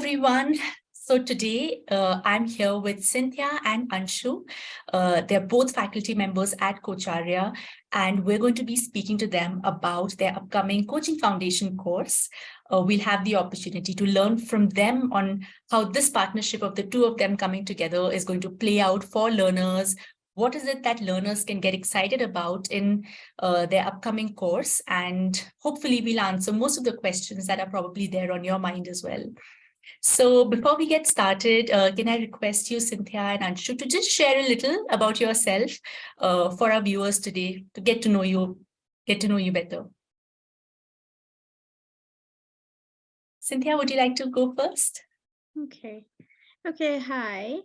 everyone. So today I'm here with Cynthia and Anshu. They're both faculty members at Cocharya, and we're going to be speaking to them about their upcoming Coaching Foundation course. We'll have the opportunity to learn from them on how this partnership of the two of them coming together is going to play out for learners. What is it that learners can get excited about in their upcoming course? And hopefully we'll answer most of the questions that are probably there on your mind as well. So before we get started, can I request you, Cynthia and Anshu, to just share a little about yourself for our viewers today to get to know you better. Cynthia, would you like to go first? Okay, hi.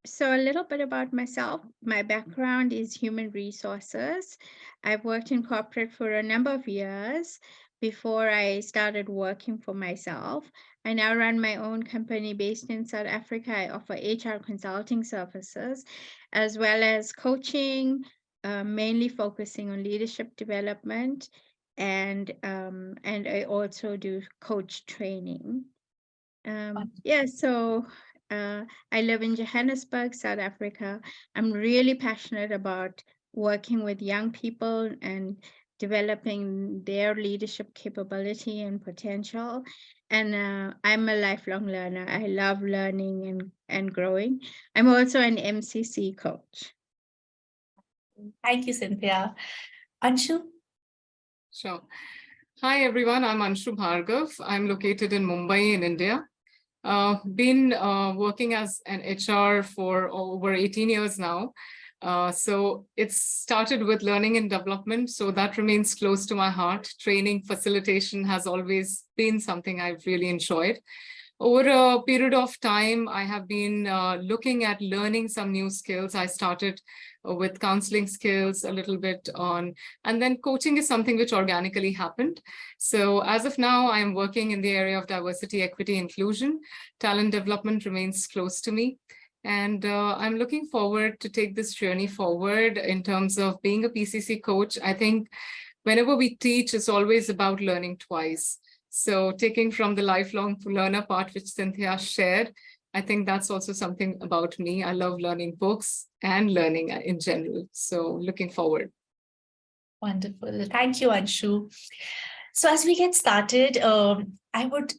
So a little bit about myself. My background is human resources. I've worked in corporate for a number of years before I started working for myself. I now run my own company based in South Africa. I offer HR consulting services as well as coaching, mainly focusing on leadership development, and I also do coach training. I live in Johannesburg, South Africa. I'm really passionate about working with young people and developing their leadership capability and potential. And I'm a lifelong learner. I love learning and growing. I'm also an MCC coach. Thank you, Cynthia. Anshu? Sure. Hi, everyone. I'm Anshu Bhargava. I'm located in Mumbai in India. Been working as an HR for over 18 years now. So it started with learning and development. So that remains close to my heart. Training, facilitation has always been something I've really enjoyed. Over a period of time, I have been looking at learning some new skills. I started with counseling skills a little bit on, and then coaching is something which organically happened. So as of now, I'm working in the area of diversity, equity, inclusion. Talent development remains close to me. And I'm looking forward to take this journey forward in terms of being a PCC coach. I think whenever we teach, it's always about learning twice. So taking from the lifelong learner part, which Cynthia shared, I think that's also something about me. I love learning books and learning in general. So looking forward. Wonderful. Thank you, Anshu. So as we get started, I would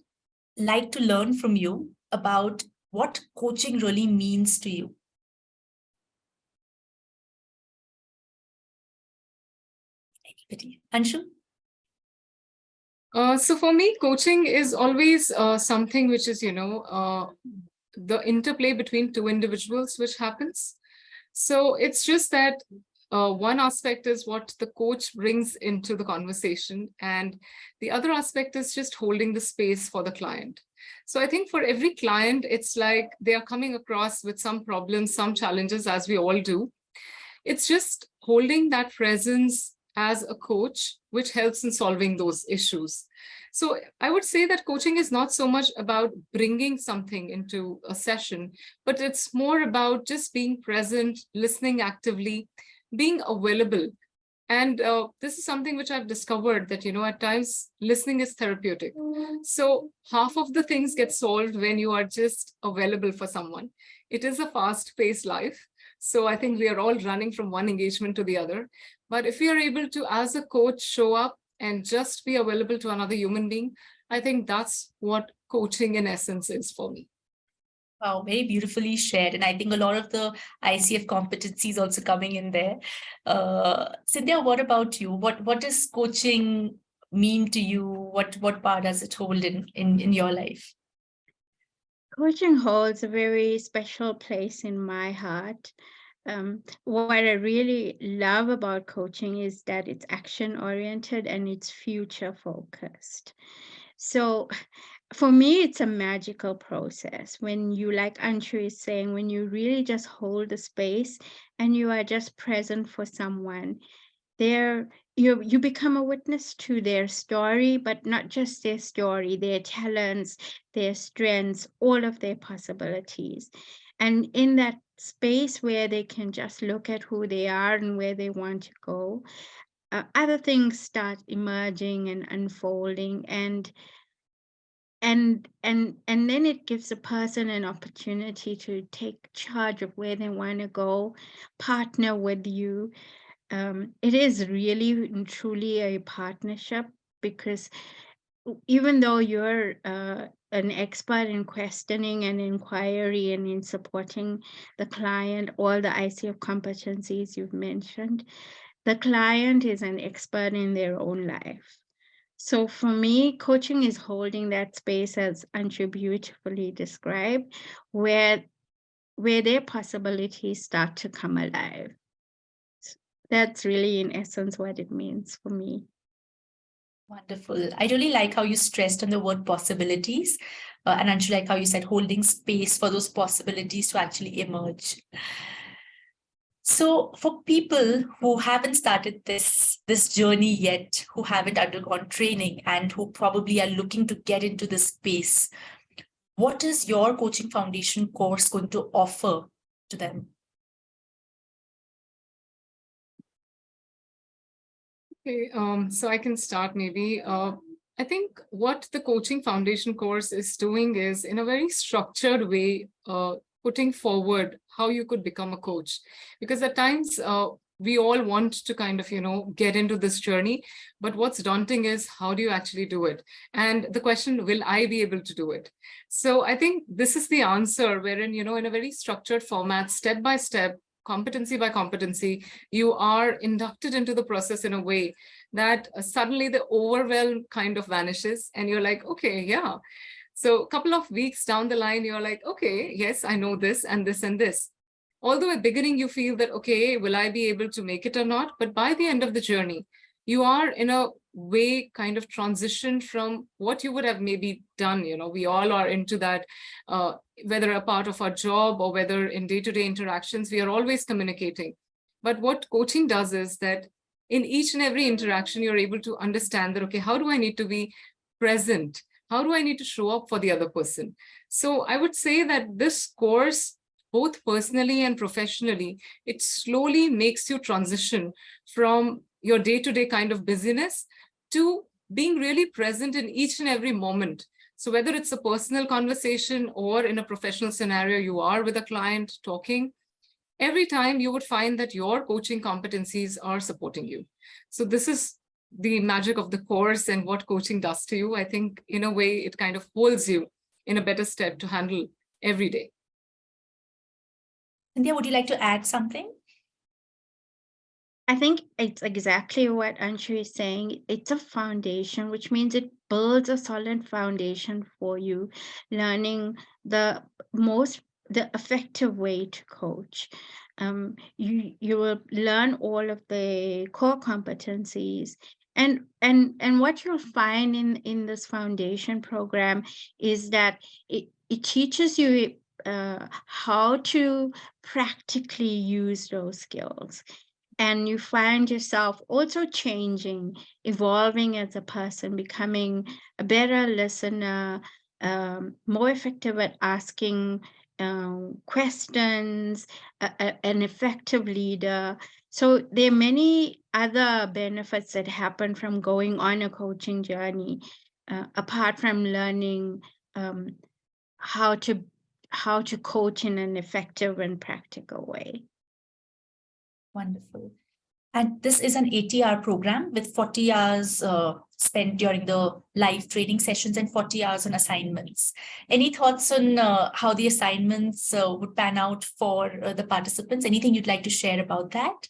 like to learn from you about what coaching really means to you. Anybody? Anshu? So for me, coaching is always something which is, the interplay between two individuals which happens. So it's just that one aspect is what the coach brings into the conversation, and the other aspect is just holding the space for the client. So I think for every client, it's like they are coming across with some problems, some challenges, as we all do. It's just holding that presence as a coach, which helps in solving those issues. So I would say that coaching is not so much about bringing something into a session, but it's more about just being present, listening actively, being available. And this is something which I've discovered that, at times listening is therapeutic. So half of the things get solved when you are just available for someone. It is a fast-paced life. So I think we are all running from one engagement to the other. But if we are able to, as a coach, show up and just be available to another human being, I think that's what coaching in essence is for me. Wow, very beautifully shared. And I think a lot of the ICF competencies also coming in there. Cynthia, what about you? What does coaching mean to you? What part does it hold in your life? Coaching holds a very special place in my heart. What I really love about coaching is that it's action-oriented and it's future-focused. So for me, it's a magical process when you, like Anshu is saying, when you really just hold the space and you are just present for someone. You become a witness to their story, but not just their story, their talents, their strengths, all of their possibilities. And in that space where they can just look at who they are and where they want to go, other things start emerging and unfolding. And and then it gives a person an opportunity to take charge of where they want to go, partner with you. It is really and truly a partnership, because even though you're an expert in questioning and inquiry and in supporting the client, all the ICF competencies you've mentioned, the client is an expert in their own life. So for me, coaching is holding that space, as Anshu beautifully described, where their possibilities start to come alive. That's really, in essence, what it means for me. Wonderful. I really like how you stressed on the word possibilities. And Anshu, like how you said, holding space for those possibilities to actually emerge. So for people who haven't started this journey yet, who haven't undergone training and who probably are looking to get into this space, what is your coaching foundation course going to offer to them? Okay, so I can start maybe. I think what the coaching foundation course is doing is, in a very structured way, putting forward how you could become a coach. Because at times we all want to kind of, get into this journey, but what's daunting is how do you actually do it? And the question, will I be able to do it? So I think this is the answer, wherein, in a very structured format, step by step, competency by competency, you are inducted into the process in a way that suddenly the overwhelm kind of vanishes and you're like, okay, yeah. So a couple of weeks down the line, you're like, okay, yes, I know this and this and this. Although at beginning you feel that, okay, will I be able to make it or not? But by the end of the journey, you are in a way kind of transition from what you would have maybe done. We all are into that, whether a part of our job or whether in day-to-day interactions, we are always communicating. But what coaching does is that in each and every interaction, you're able to understand that, okay, how do I need to be present? How do I need to show up for the other person? So I would say that this course, both personally and professionally, it slowly makes you transition from your day-to-day kind of busyness to being really present in each and every moment. So whether it's a personal conversation or in a professional scenario, you are with a client talking, every time you would find that your coaching competencies are supporting you. So this is the magic of the course and what coaching does to you. I think in a way, it kind of holds you in a better stead to handle every day. Cynthia, would you like to add something? I think it's exactly what Anshu is saying. It's a foundation, which means it builds a solid foundation for you, learning the effective way to coach. You will learn all of the core competencies. And what you'll find in this foundation program is that it teaches you how to practically use those skills. And you find yourself also changing, evolving as a person, becoming a better listener, more effective at asking questions, an effective leader. So there are many other benefits that happen from going on a coaching journey, apart from learning how to coach in an effective and practical way. Wonderful. And this is an 80-hour program with 40 hours spent during the live training sessions and 40 hours on assignments. Any thoughts on how the assignments would pan out for the participants? Anything you'd like to share about that?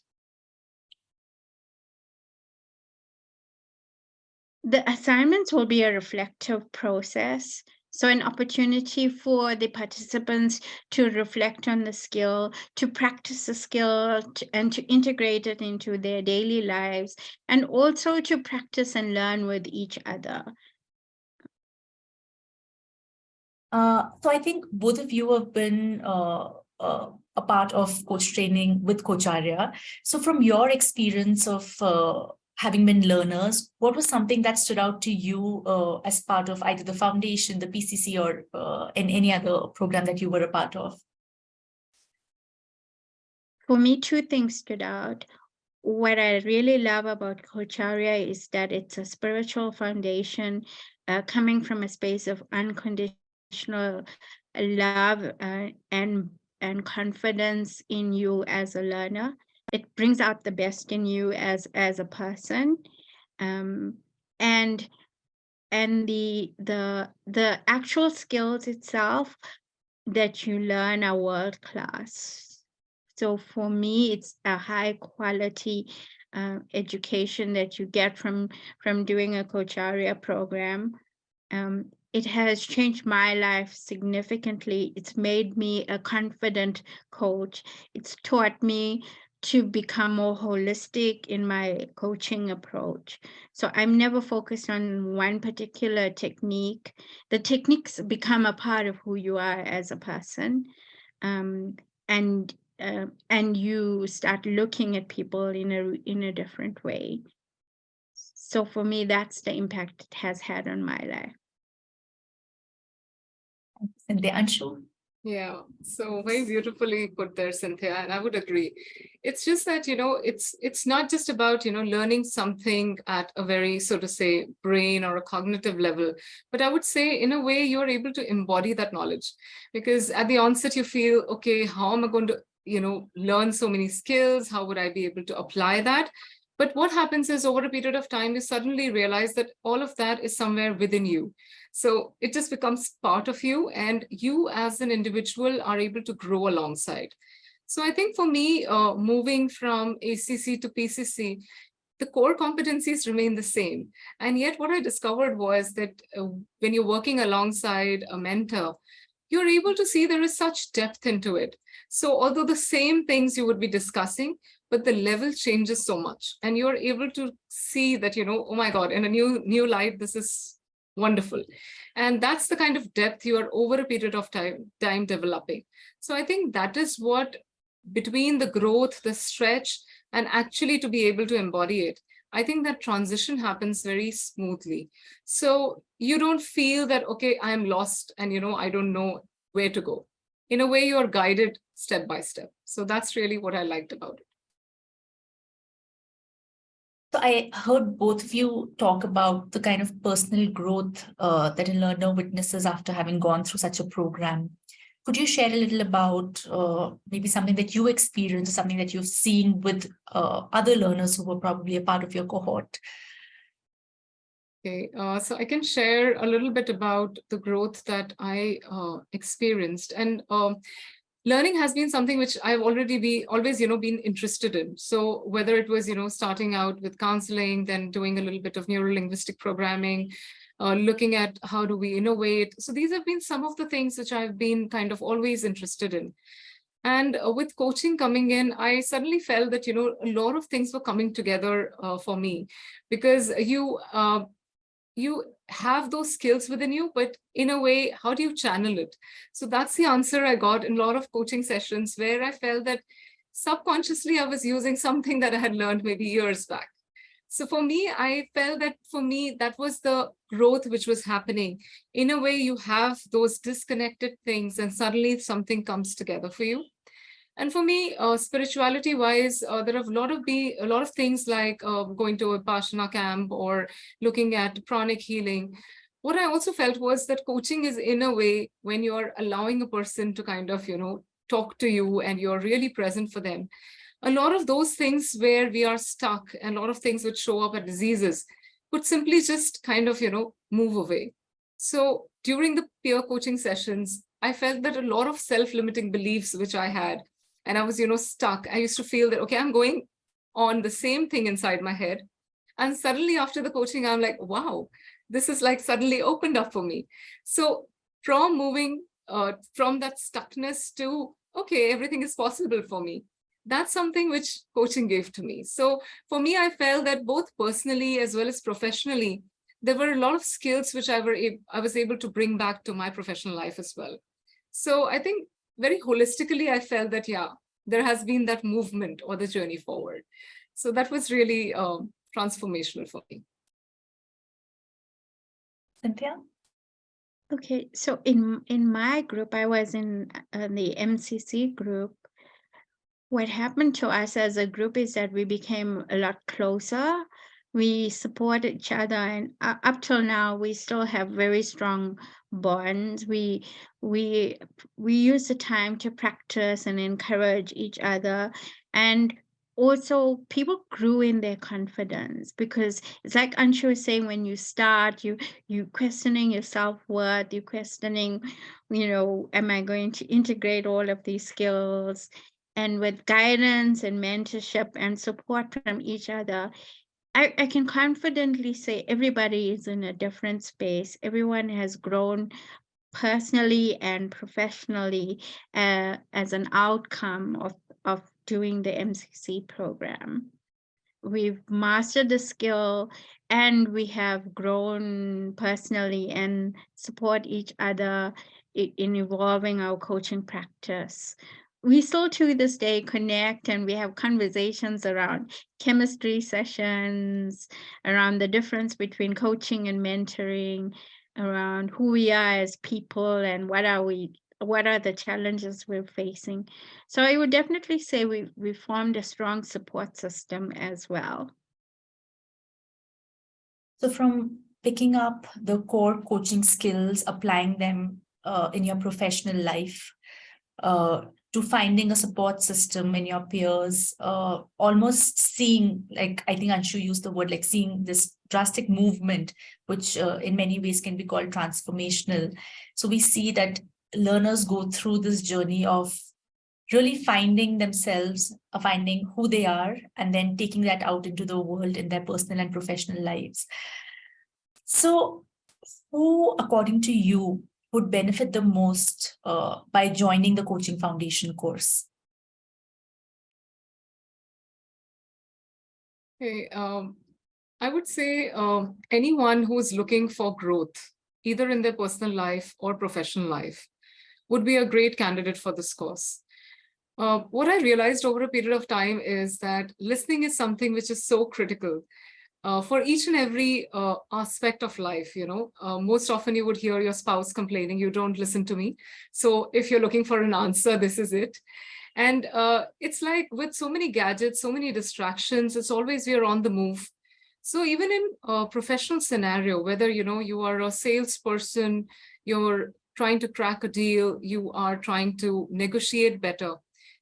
The assignments will be a reflective process. So an opportunity for the participants to reflect on the skill, to practice the skill, and to integrate it into their daily lives, and also to practice and learn with each other. So I think both of you have been a part of coach training with Coach Arya. So from your experience of having been learners, what was something that stood out to you as part of either the foundation, the PCC, or in any other program that you were a part of? For me, two things stood out. What I really love about Coach Arya is that it's a spiritual foundation coming from a space of unconditional love and confidence in you as a learner. It brings out the best in you as a person, and the actual skills itself that you learn are world class. So for me, it's a high quality education that you get from doing a Kocharya program. It has changed my life significantly. It's made me a confident coach. It's taught me to become more holistic in my coaching approach. So I'm never focused on one particular technique. The techniques become a part of who you are as a person. And you start looking at people in a different way. So for me, that's the impact it has had on my life. And the Anshu? Yeah, so very beautifully put there, Cynthia, and I would agree. It's just that, it's not just about, learning something at a very, so to say, brain or a cognitive level, but I would say in a way you're able to embody that knowledge, because at the onset you feel, okay, how am I going to, learn so many skills? How would I be able to apply that? But what happens is over a period of time, you suddenly realize that all of that is somewhere within you. So it just becomes part of you, and you as an individual are able to grow alongside. So I think for me, moving from ACC to PCC, the core competencies remain the same. And yet what I discovered was that when you're working alongside a mentor, you're able to see there is such depth into it. So although the same things you would be discussing, but the level changes so much, and you're able to see that, oh my God, in a new light, this is wonderful. And that's the kind of depth you are over a period of time developing. So I think that is what, between the growth, the stretch, and actually to be able to embody it, I think that transition happens very smoothly. So you don't feel that, okay, I'm lost and, I don't know where to go. In a way, you're guided step by step. So that's really what I liked about it. So I heard both of you talk about the kind of personal growth that a learner witnesses after having gone through such a program. Could you share a little about maybe something that you experienced, something that you've seen with other learners who were probably a part of your cohort? Okay, so I can share a little bit about the growth that I experienced. And learning has been something which I've always been interested in. So whether it was, starting out with counseling, then doing a little bit of neuro-linguistic programming, looking at how do we innovate. So these have been some of the things which I've been kind of always interested in. And with coaching coming in, I suddenly felt that, a lot of things were coming together for me, because you have those skills within you, but in a way, how do you channel it? So that's the answer I got in a lot of coaching sessions, where I felt that subconsciously I was using something that I had learned maybe years back. So for me, I felt that that was the growth which was happening. In a way, you have those disconnected things and suddenly something comes together for you. And for me, spirituality wise, there are a lot of things like going to a Vipassana camp or looking at pranic healing. What I also felt was that coaching is, in a way, when you're allowing a person to kind of, talk to you and you're really present for them. A lot of those things where we are stuck and a lot of things which show up as diseases would simply just kind of, move away. So during the peer coaching sessions, I felt that a lot of self-limiting beliefs which I had, and I was, stuck. I used to feel that, okay, I'm going on the same thing inside my head. And suddenly after the coaching, I'm like, wow, this is like suddenly opened up for me. So from moving from that stuckness to, okay, everything is possible for me. That's something which coaching gave to me. So for me, I felt that both personally as well as professionally, there were a lot of skills which I was able to bring back to my professional life as well. So I think very holistically, I felt that, yeah, there has been that movement or the journey forward. So that was really transformational for me. Cynthia? Okay, so in my group, I was in the MCC group. What happened to us as a group is that we became a lot closer. we support each other, and up till now we still have very strong bonds. We use the time to practice and encourage each other, and also people grew in their confidence, because it's like Anshu was saying, when you start, you questioning your self-worth, you questioning, am I going to integrate all of these skills? And with guidance and mentorship and support from each other, I can confidently say everybody is in a different space. Everyone has grown personally and professionally as an outcome of doing the MCC program. We've mastered the skill, and we have grown personally and support each other in evolving our coaching practice. We still to this day connect, and we have conversations around chemistry sessions, around the difference between coaching and mentoring, around who we are as people and what are the challenges we're facing. So I would definitely say we formed a strong support system as well. So from picking up the core coaching skills, applying them in your professional life, to finding a support system in your peers, almost seeing, like I think Anshu used the word, like seeing this drastic movement, which in many ways can be called transformational. So we see that learners go through this journey of really finding themselves, finding who they are, and then taking that out into the world in their personal and professional lives. So who, according to you, would benefit the most by joining the Coaching Foundation course? Okay, I would say anyone who's looking for growth, either in their personal life or professional life, would be a great candidate for this course. What I realized over a period of time is that listening is something which is so critical for each and every aspect of life. Most often you would hear your spouse complaining, you don't listen to me. So if you're looking for an answer, this is it. And it's like with so many gadgets, so many distractions, it's always we're on the move. So even in a professional scenario, whether you are a salesperson, you're trying to crack a deal, you are trying to negotiate better,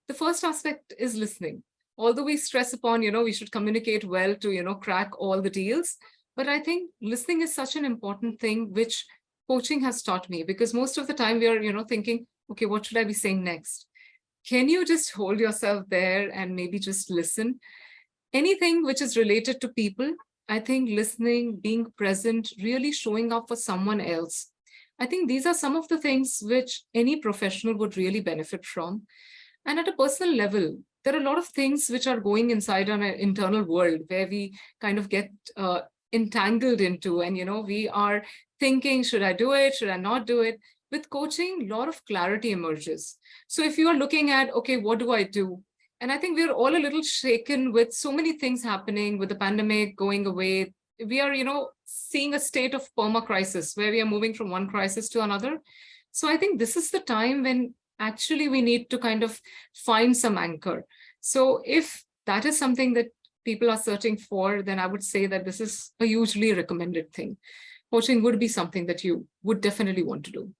the first aspect is listening. Although we stress upon, we should communicate well to, crack all the deals. But I think listening is such an important thing, which coaching has taught me, because most of the time we are, thinking, okay, what should I be saying next? Can you just hold yourself there and maybe just listen? Anything which is related to people, I think listening, being present, really showing up for someone else, I think these are some of the things which any professional would really benefit from. And at a personal level, there are a lot of things which are going inside our internal world where we kind of get entangled into, and we are thinking, should I do it? Should I not do it? With coaching, a lot of clarity emerges. So if you are looking at, okay, what do I do? And I think we're all a little shaken with so many things happening, with the pandemic going away. We are, seeing a state of perma crisis where we are moving from one crisis to another. So I think this is the time when actually we need to kind of find some anchor. So if that is something that people are searching for, then I would say that this is a hugely recommended thing. Coaching would be something that you would definitely want to do.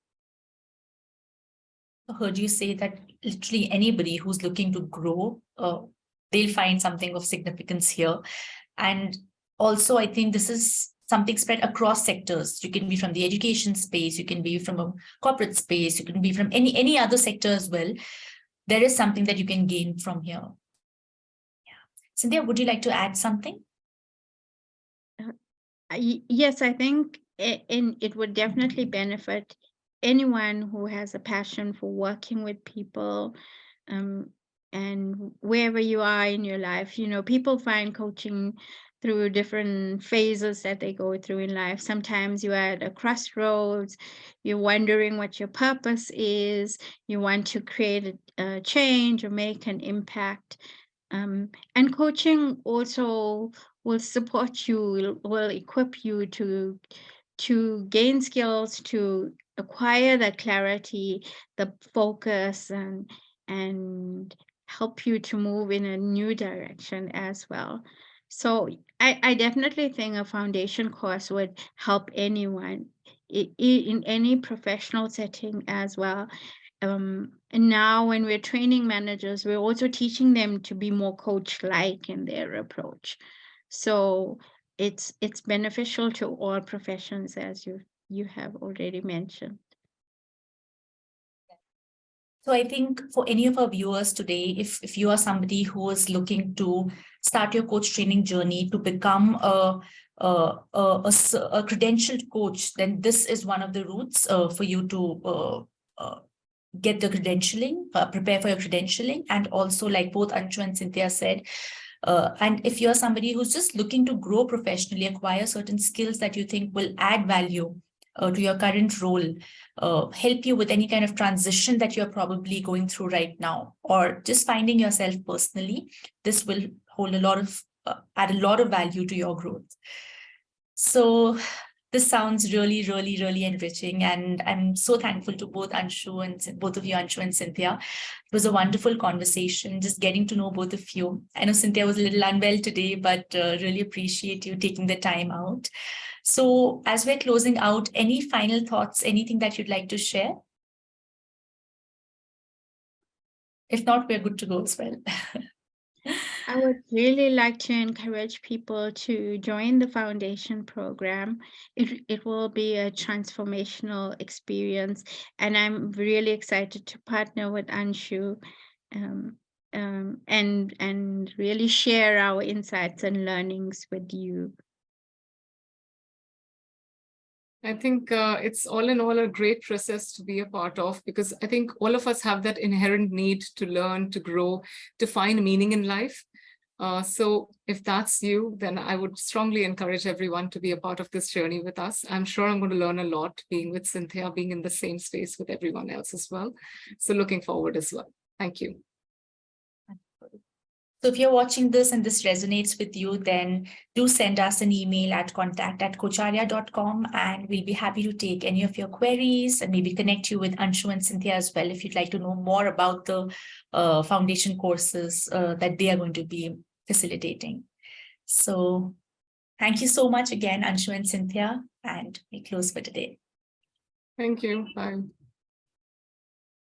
I heard you say that literally anybody who's looking to grow, they'll find something of significance here. And also, I think this is something spread across sectors. You can be from the education space, you can be from a corporate space, you can be from any other sector as well. There is something that you can gain from here. Yeah. Cynthia, would you like to add something? Yes, I think it would definitely benefit anyone who has a passion for working with people, and wherever you are in your life. People find coaching through different phases that they go through in life. Sometimes you're at a crossroads, you're wondering what your purpose is, you want to create a change or make an impact. And coaching also will support you, will equip you to gain skills, to acquire that clarity, the focus, and help you to move in a new direction as well. So I definitely think a foundation course would help anyone in any professional setting as well. And now when we're training managers, we're also teaching them to be more coach-like in their approach. So it's beneficial to all professions, as you have already mentioned. So I think for any of our viewers today, if you are somebody who is looking to start your coach training journey to become a credentialed coach, then this is one of the routes for you to get the credentialing, prepare for your credentialing, and also like both Anshu and Cynthia said, and if you're somebody who's just looking to grow professionally, acquire certain skills that you think will add value to your current role, help you with any kind of transition that you're probably going through right now, or just finding yourself personally, this will hold a lot of, add a lot of value to your growth. So this sounds really, really, really enriching. And I'm so thankful to both Anshu and both of you, Anshu and Cynthia. It was a wonderful conversation, just getting to know both of you. I know Cynthia was a little unwell today, but really appreciate you taking the time out. So as we're closing out, any final thoughts, anything that you'd like to share? If not, we're good to go as well. I would really like to encourage people to join the foundation program. It will be a transformational experience, and I'm really excited to partner with Anshu and really share our insights and learnings with you. I think it's all in all a great process to be a part of, because I think all of us have that inherent need to learn, to grow, to find meaning in life. So if that's you, then I would strongly encourage everyone to be a part of this journey with us. I'm sure I'm going to learn a lot being with Cynthia, being in the same space with everyone else as well. So looking forward as well. Thank you. So if you're watching this and this resonates with you, then do send us an email at contact@kocharya.com, and we'll be happy to take any of your queries and maybe connect you with Anshu and Cynthia as well if you'd like to know more about the foundation courses that they are going to be facilitating. So thank you so much again, Anshu and Cynthia, and we close for today. Thank you. Bye.